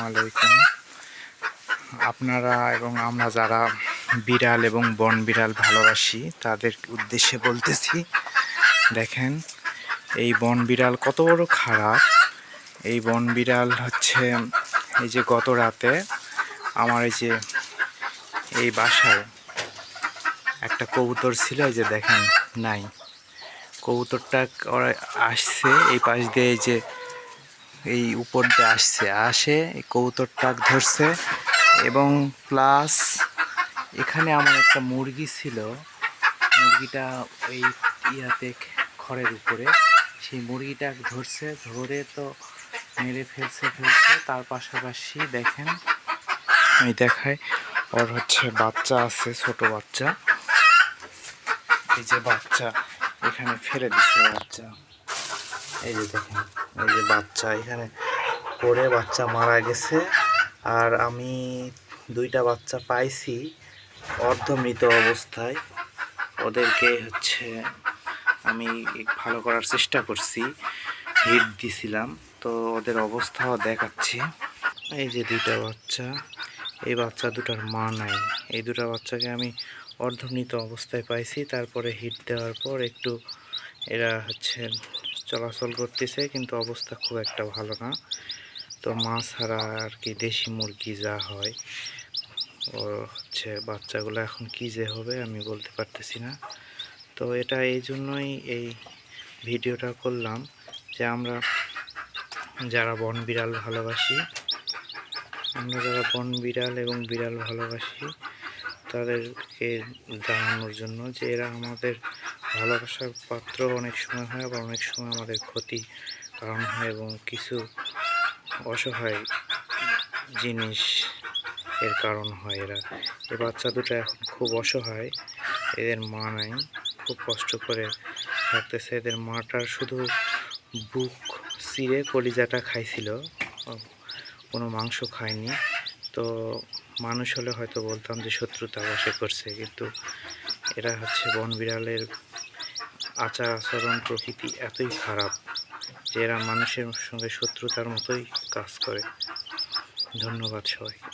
আলাইকুম। আপনারা এবং আমরা যারা বিড়াল এবং বন বিড়াল ভালোবাসি তাদের উদ্দেশ্যে বলতেছি, দেখেন এই বন বিড়াল কত বড় খারাপ। এই বন বিড়াল হচ্ছে এই যে গত রাতে আমার এই বাসায় একটা কবুতর ছিল, এই যে দেখেন নাই, কবুতরটা ওরা আসছে এই পাশ দিয়ে, এই উপর দিয়ে আসে এই কবুতরটা ধরছে। এবং প্লাস এখানে আমার একটা মুরগি ছিল, মুরগিটা ওই ইয়াতে খড়ের উপরে, সেই মুরগিটা ধরছে, ধরে তো মেরে ফেলছে। তার পাশাপাশি দেখেন আমি দেখাই, ওর হচ্ছে বাচ্চা আছে, ছোট বাচ্চা, এই যে বাচ্চা এখানে ফেলে দিচ্ছে বাচ্চা, এই যে দেখেন এই যে বাচ্চা এখানে পড়ে বাচ্চা মারা গেছে। আর আমি দুইটা বাচ্চা পাইছি অর্ধমৃত অবস্থায়। ওদেরকে হচ্ছে আমি ভালো করার চেষ্টা করছি, হিট দিছিলাম, তো ওদের অবস্থাও দেখাচ্ছি। এই যে দুইটা বাচ্চা, এই বাচ্চা দুটার মা নাই। এই দুটা বাচ্চাকে আমি অর্ধমৃত অবস্থায় পাইছি। তারপরে হিট দেওয়ার পর একটু এরা হচ্ছে চলাচল করতেছে, কিন্তু অবস্থা খুব একটা ভালো না। তো মা ছাড়া আর কি দেশি মুরগি যা হয়, ও হচ্ছে বাচ্চাগুলো এখন কি যে হবে আমি বলতে পারতেছি না। তো এটা এই জন্যই এই ভিডিওটা করলাম যে আমরা যারা বন বিড়াল ভালোবাসি, এবং বিড়াল ভালোবাসি তাদেরকে জানানোর জন্য যে এরা আমাদের ভালোবাসার পাত্র অনেক সময় হয়, আবার অনেক সময় আমাদের ক্ষতি কারণ হয়, এবং কিছু অসহায় জিনিস এর কারণ হয়। এই বাচ্চা দুটো এখন খুব অসহায়, এদের মা নাই, খুব কষ্ট করে থাকতেছে। এদের মাটার শুধু বুক চিরে কলিজাটা খাইছিল, কোনো মাংস খায়নি। তো মানুষ হলে হয়তো বলতাম যে শত্রুতা বশে করছে, কিন্তু এরা হচ্ছে বন বিড়ালের আচার আচরণ প্রকৃতি এতই খারাপ যে এরা মানুষের সঙ্গে শত্রুতার মতোই কাজ করে। ধন্যবাদ সবাইকে।